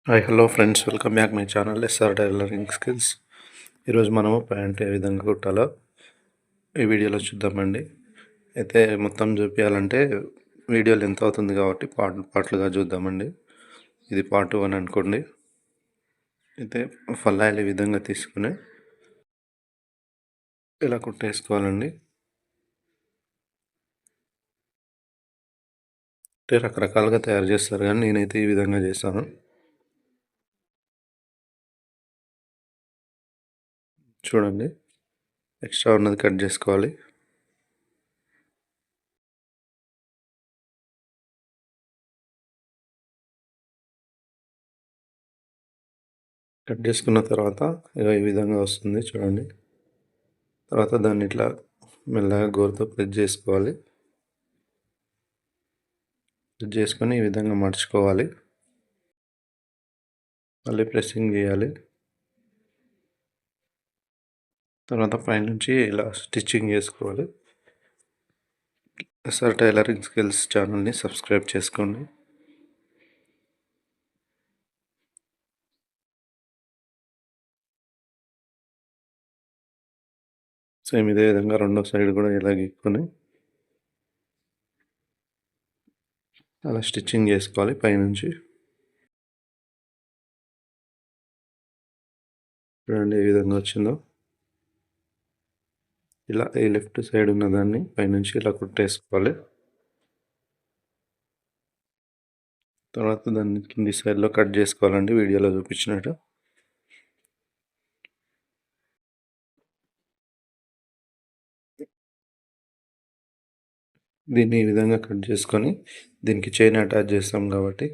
Hi hello friends, welcome back my channel S R tailoring skills. ఈరోజు మనము pant ఏ విధంగా కుట్టాలో ఈ వీడియోలో చూద్దామండి. అయితే మొత్తం చూపించాలంటే వీడియోలు ఎంత అవుతుంది కాబట్టి పార్ట్లుగా చూద్దామండి. ఇది పార్ట్ 1 అనుకోండి. అయితే ఫల్లాయిలు ఈ విధంగా తీసుకుని ఇలా కుట్టేసుకోవాలండి. అంటే రకరకాలుగా తయారు చేస్తారు, కానీ నేనైతే ఈ విధంగా చేస్తాను. చూడండి, ఎక్స్ట్రా ఉన్నది కట్ చేసుకోవాలి. కట్ చేసుకున్న తర్వాత ఈ విధంగా వస్తుంది చూడండి. తర్వాత దాన్ని ఇట్లా మెల్లగా గోరుతో ప్రెస్ చేసుకోవాలి. ప్రెస్ చేసుకొని ఈ విధంగా మడుచుకోవాలి. మళ్ళీ ప్రెస్సింగ్ చేయాలి. తర్వాత పైనుంచి ఇలా స్టిచ్చింగ్ చేసుకోవాలి. ఎస్ఆర్ టైలరింగ్ స్కిల్స్ ఛానల్ని సబ్స్క్రైబ్ చేసుకోండి. సేమ్ ఇదే విధంగా రెండో సైడ్ కూడా ఇలా గీక్కొని అలా స్టిచ్చింగ్ చేసుకోవాలి పైనుంచి. చూడండి ఏ విధంగా వచ్చిందో. ఇలా ఈ లెఫ్ట్ సైడ్ ఉన్న దాన్ని పైనుంచి ఇలా కుట్టేసుకోవాలి. తర్వాత దాన్ని కింది సైడ్లో కట్ చేసుకోవాలండి, వీడియోలో చూపించినట్టు. దీన్ని ఈ విధంగా కట్ చేసుకొని దీనికి చైన్ అటాచ్ చేస్తాం కాబట్టి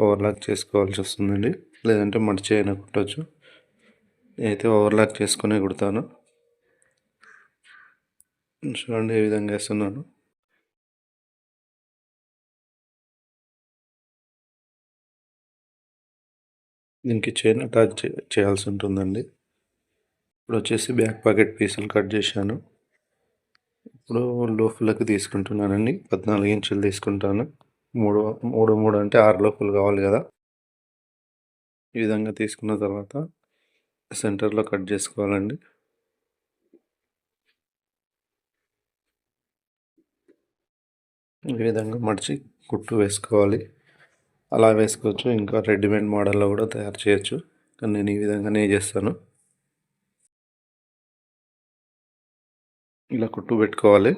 ఓవర్లాక్ చేసుకోవాల్సి వస్తుందండి, లేదంటే మడిచి అయినా కుట్టవచ్చు. నేనైతే ఓవర్లాక్ చేసుకునే కుడతాను. చూడండి ఏ విధంగా వేస్తున్నాను. దీనికి చైన్ అటాచ్ చేయాల్సి ఉంటుందండి. ఇప్పుడు వచ్చేసి బ్యాక్ పాకెట్ పీసులు కట్ చేశాను. ఇప్పుడు లోఫులకు తీసుకుంటున్నానండి. 14 ఇంచులు తీసుకుంటాను. మూడు మూడు మూడు అంటే 6 లోఫులు కావాలి కదా. ఈ విధంగా తీసుకున్న తర్వాత సెంటర్లో కట్ చేసుకోవాలండి. ఈ విధంగా మడిచి కుట్టు వేసుకోవాలి. అలా వేసుకోవచ్చు, ఇంకా రెడీమేడ్ మోడల్లో కూడా తయారు చేయొచ్చు, కానీ నేను ఈ విధంగానే చేస్తాను. ఇలా కుట్టు పెట్టుకోవాలి.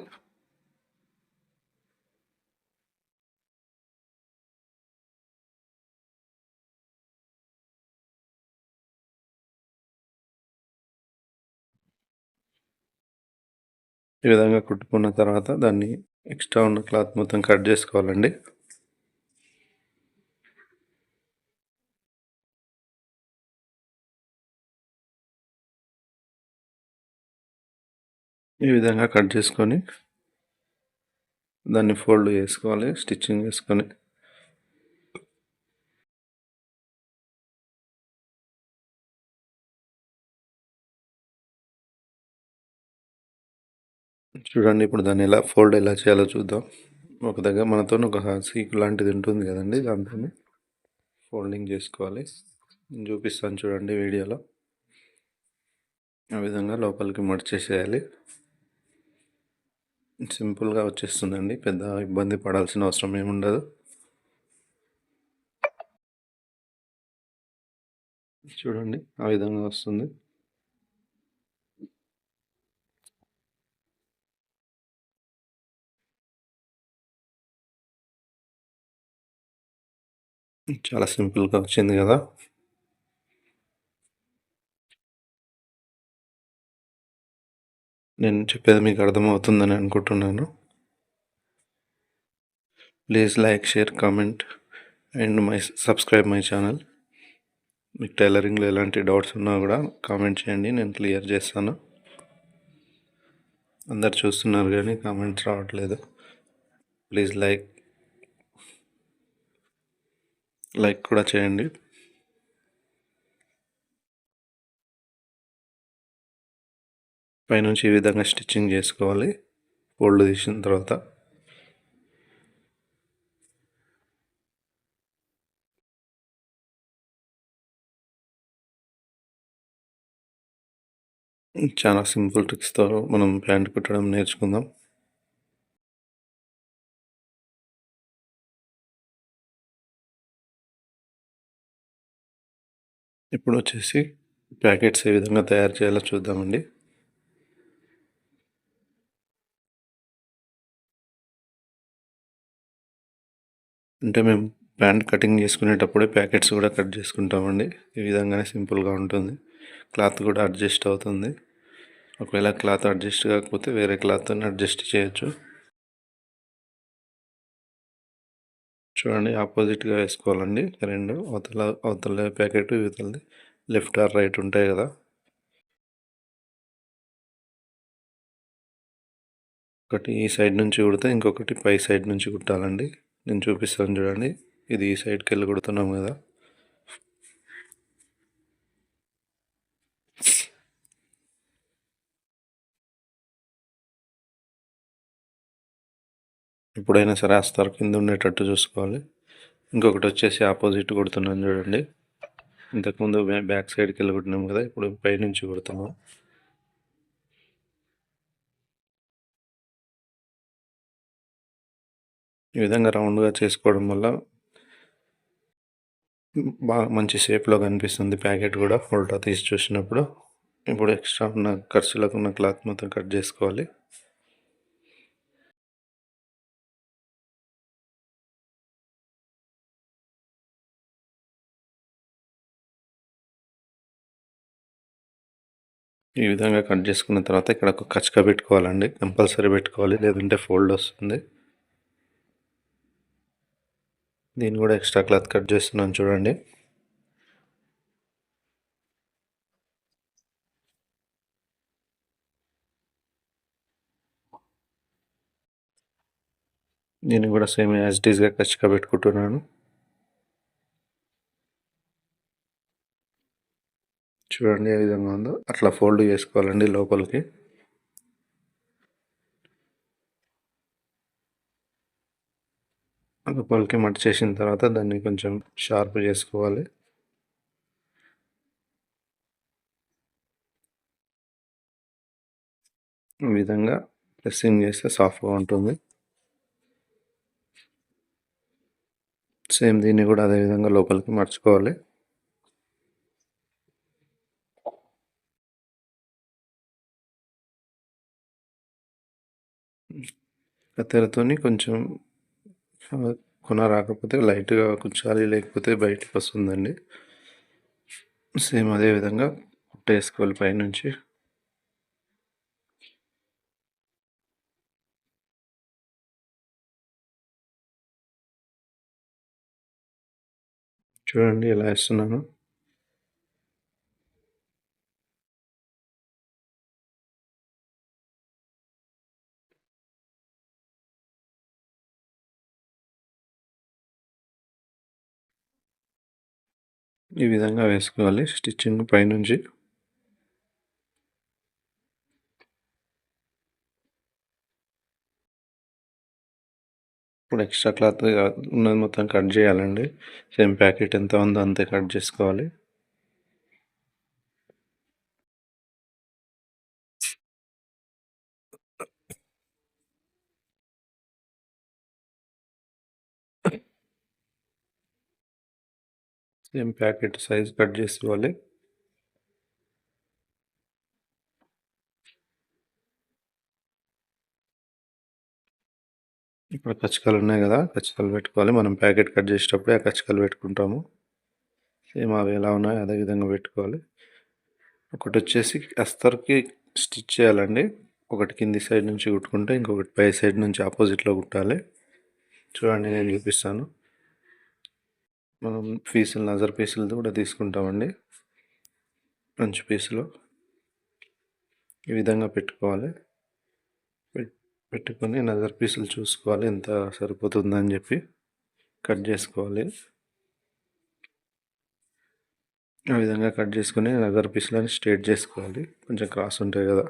ఈ విధంగా కుట్టుకున్న తర్వాత దాన్ని ఎక్స్ట్రా ఉన్న క్లాత్ మొత్తం కట్ చేసుకోవాలండి. ఈ విధంగా కట్ చేసుకొని దాన్ని ఫోల్డ్ చేసుకోవాలి, స్టిచ్చింగ్ చేసుకొని. చూడండి, ఇప్పుడు దాన్ని ఎలా చేయాలో చూద్దాం. ఒక దగ్గర మనతో ఒక సీకు లాంటిది ఉంటుంది కదండి, దాంతో ఫోల్డింగ్ చేసుకోవాలి. నేను చూపిస్తాను చూడండి వీడియోలో. ఆ విధంగా లోపలికి మడిచేసేయాలి. సింపుల్గా వచ్చేస్తుందండి, పెద్ద ఇబ్బంది పడాల్సిన అవసరం ఏముండదు. చూడండి ఆ విధంగా వస్తుంది. చాలా సింపుల్గా వచ్చింది కదా. నేను చెప్పేది మీకు అర్థమవుతుందని అనుకుంటున్నాను. Please like, share, comment and subscribe my channel. మీకు టైలరింగ్లో ఎలాంటి డౌట్స్ ఉన్నా కూడా కామెంట్ చేయండి, నేను క్లియర్ చేస్తాను. అందరు చూస్తున్నారు కానీ కామెంట్స్ రావట్లేదు. ప్లీజ్ లైక్ కూడా చేయండి. పైనుంచి ఈ విధంగా స్టిచ్చింగ్ చేసుకోవాలి ఫోల్డ్ తీసిన తర్వాత. చాలా సింపుల్ ట్రిక్స్‌తో మనం ప్యాంట్ కుట్టడం నేర్చుకుందాం. ఇప్పుడొచ్చేసి ప్యాకెట్స్ ఏ విధంగా తయారు చేయాలో చూద్దామండి. అంటే మేము ప్యాంట్ కటింగ్ చేసుకునేటప్పుడే ప్యాకెట్స్ కూడా కట్ చేసుకుంటామండి. ఈ విధంగానే సింపుల్‌గా ఉంటుంది. క్లాత్ కూడా అడ్జస్ట్ అవుతుంది. ఒకవేళ క్లాత్ అడ్జస్ట్ కాకపోతే వేరే క్లాత్తోని అడ్జస్ట్ చేయొచ్చు. చూడండి ఆపోజిట్‌గా వేసుకోవాలండి 2. అవతల ప్యాకెట్ ఇవతలది లెఫ్ట్ ఆర్ రైట్ ఉంటాయి కదా! ఒకటి ఈ సైడ్ నుంచి కుడితే ఇంకొకటి పై సైడ్ నుంచి కుట్టాలండి. నేను చూపిస్తాను చూడండి. ఇది ఈ సైడ్‌కెళ్ళి కుడుతున్నాం కదా! ఎప్పుడైనా సరే అస్తరు కింద ఉండేటట్టు చూసుకోవాలి. ఇంకొకటి వచ్చేసి ఆపోజిట్ కుడుతున్నాను చూడండి. ఇంతకుముందు బ్యాక్ సైడ్‌కెళ్ళి కుట్టినాం కదా! ఇప్పుడు పైనుంచి కుడుతున్నాం. ఈ విధంగా రౌండ్‌గా చేసుకోవడం వల్ల బాగా మంచి షేప్‌లో కనిపిస్తుంది ప్యాకెట్ కూడా ఫోటో తీసి చూసినప్పుడు. ఇప్పుడు ఎక్స్ట్రా ఉన్న ఖర్చులకు ఉన్న క్లాత్ మొత్తం కట్ చేసుకోవాలి. ఈ విధంగా కట్ చేసుకున్న తర్వాత ఇక్కడ ఒక కచక పెట్టుకోవాలండి. కంపల్సరీ పెట్టుకోవాలి, లేదంటే ఫోల్డ్ వస్తుంది. దీన్ని కూడా ఎక్స్ట్రా క్లాత్ కట్ చేస్తున్నాను చూడండి. దీన్ని కూడా సేమ్ యాజ్ ఇట్ ఈస్‌గా కచక పెట్టుకుంటున్నాను. చూడండి ఏ విధంగా ఉందో అట్లా ఫోల్డ్ చేసుకోవాలండి లోపలికి. లోపలికి మట్ చేసిన తర్వాత దాన్ని కొంచెం షార్ప్ చేసుకోవాలి. ఈ విధంగా ప్రెస్సింగ్ చేస్తే సాఫ్ట్‌గా ఉంటుంది. సేమ్ దీన్ని కూడా అదే విధంగా లోపలికి మర్చుకోవాలి. కత్తెరతోని కొంచెం కొన రాకపోతే లైట్‌గా కుచ్చాలి, లేకపోతే బయటికి వస్తుందండి. సేమ్ అదే విధంగా కుట్టేసుకోవాలి పైనుంచి. చూడండి ఎలా ఏస్తున్నానో. ఈ విధంగా వేసుకోవాలి స్టిచ్చింగ్ పైనుంచి. ఇప్పుడు ఎక్స్ట్రా క్లాత్ ఉన్నది మొత్తం కట్ చేయాలండి. సేమ్ ప్యాకెట్ ఎంత ఉందో అంతే కట్ చేసుకోవాలి. సేమ్ ప్యాకెట్ సైజ్ కట్ చేసుకోవాలి. ఇప్పుడు కచ్చకాలు ఉన్నాయి కదా! కచ్చకాలు పెట్టుకోవాలి. మనం ప్యాకెట్ కట్ చేసేటప్పుడే ఆ కచ్చకాలు పెట్టుకుంటాము. సేమ్ అవి ఎలా ఉన్నాయో అదే విధంగా పెట్టుకోవాలి. ఒకటొచ్చేసి అస్తర్‌కి స్టిచ్ చేయాలండి. ఒకటి కింది సైడ్ నుంచి కుట్టుకుంటే, ఇంకొకటి పై సైడ్ నుంచి ఆపోజిట్‌లో కుట్టాలి. చూడండి నేను చూపిస్తాను. మనం పీసులు నజర్ పీసులతో కూడా తీసుకుంటామండి. అంచు పీసులు ఈ విధంగా పెట్టుకోవాలి. పెట్టుకొని నజర్ పీసులు చూసుకోవాలి ఎంత సరిపోతుందని చెప్పి కట్ చేసుకోవాలి. ఆ విధంగా కట్ చేసుకొని నజర్ పీసులని స్ట్రేట్ చేసుకోవాలి. కొంచెం క్రాస్ ఉంటాయి కదా!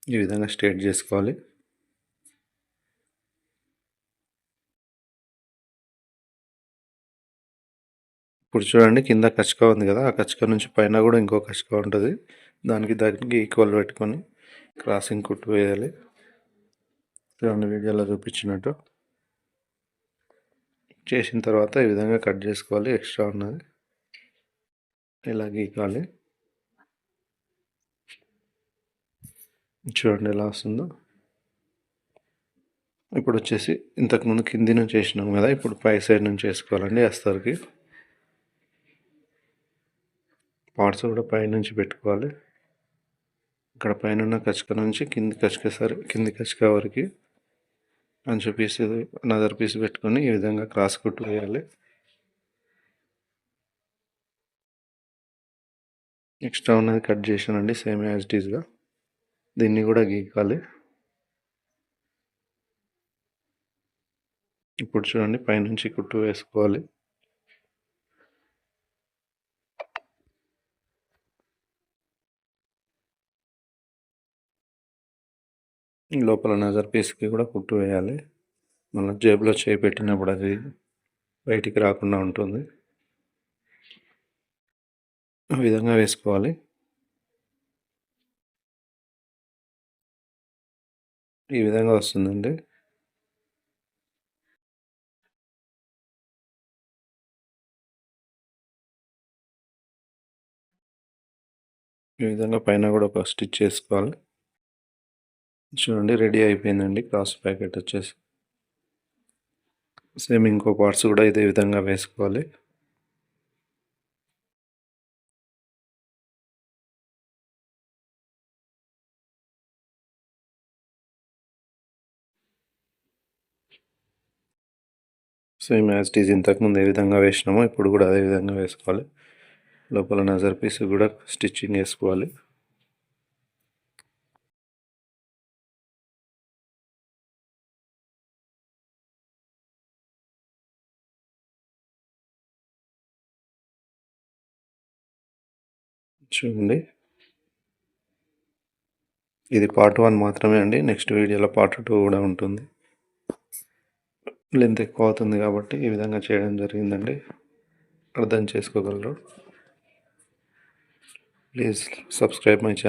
ఈ విధంగా స్ట్రేట్ చేసుకోవాలి. ఇప్పుడు చూడండి కింద కచక ఉంది కదా, ఆ కచక నుంచి పైన కూడా ఇంకో కచక ఉంటుంది. దానికి ఈక్వల్ పెట్టుకొని క్రాసింగ్ కుట్టు వేయాలి. చూడండి వీడియోలో చూపించినట్టు చేసిన తర్వాత ఈ విధంగా కట్ చేసుకోవాలి. ఎక్స్ట్రా ఉన్నది ఇలా గీకాలి. చూడండి ఎలా వస్తుందో. ఇప్పుడు వచ్చేసి ఇంతకుముందు కింది నుంచి వేసినాం కదా, ఇప్పుడు పై సైడ్ నుంచి వేసుకోవాలండి. అస్తర్కి పార్ట్స్ కూడా పై నుంచి పెట్టుకోవాలి. ఇక్కడ పైన ఉన్న కచక నుంచి కింది కచక వరకు అంచు పీస్ అనదర్ పీస్ పెట్టుకొని ఈ విధంగా క్రాస్ కుట్టు వేయాలి. ఎక్స్ట్రా ఉన్నది కట్ చేసానండి సేమ్ యాజ్ ఇట్ ఈస్గా. దీన్ని కూడా గీకాలి. ఇప్పుడు చూడండి పైనుంచి కుట్టు వేసుకోవాలి. లోపల నజర్ పీస్కి కూడా కుట్టు వేయాలి. మన జేబులో చేయి పెట్టినప్పుడు అది బయటికి రాకుండా ఉంటుంది. ఆ విధంగా వేసుకోవాలి. ఈ విధంగా వస్తుందండి. ఈ విధంగా పైన కూడా ఒక స్టిచ్ చేసుకోవాలి. చూడండి రెడీ అయిపోయిందండి క్రాస్ ప్యాకెట్ వచ్చేసి. సేమ్ ఇంకో పార్ట్స్ కూడా ఇదే విధంగా వేసుకోవాలి. సేమ్ యాజ్ ఇట్ ఈజ్ ఇంతకుముందు ఏ విధంగా వేసినామో ఇప్పుడు కూడా అదే విధంగా వేసుకోవాలి. లోపల నజర్ పీస్ కూడా స్టిచ్చింగ్ వేసుకోవాలి. చూడండి ఇది పార్ట్ 1 మాత్రమే అండి. నెక్స్ట్ వీడియోలో పార్ట్ 2 కూడా ఉంటుంది. లెంత్ ఎక్కువ అవుతుంది కాబట్టి ఈ విధంగా చేయడం జరిగిందండి. అర్థం చేసుకోగలరు. Please subscribe my channel.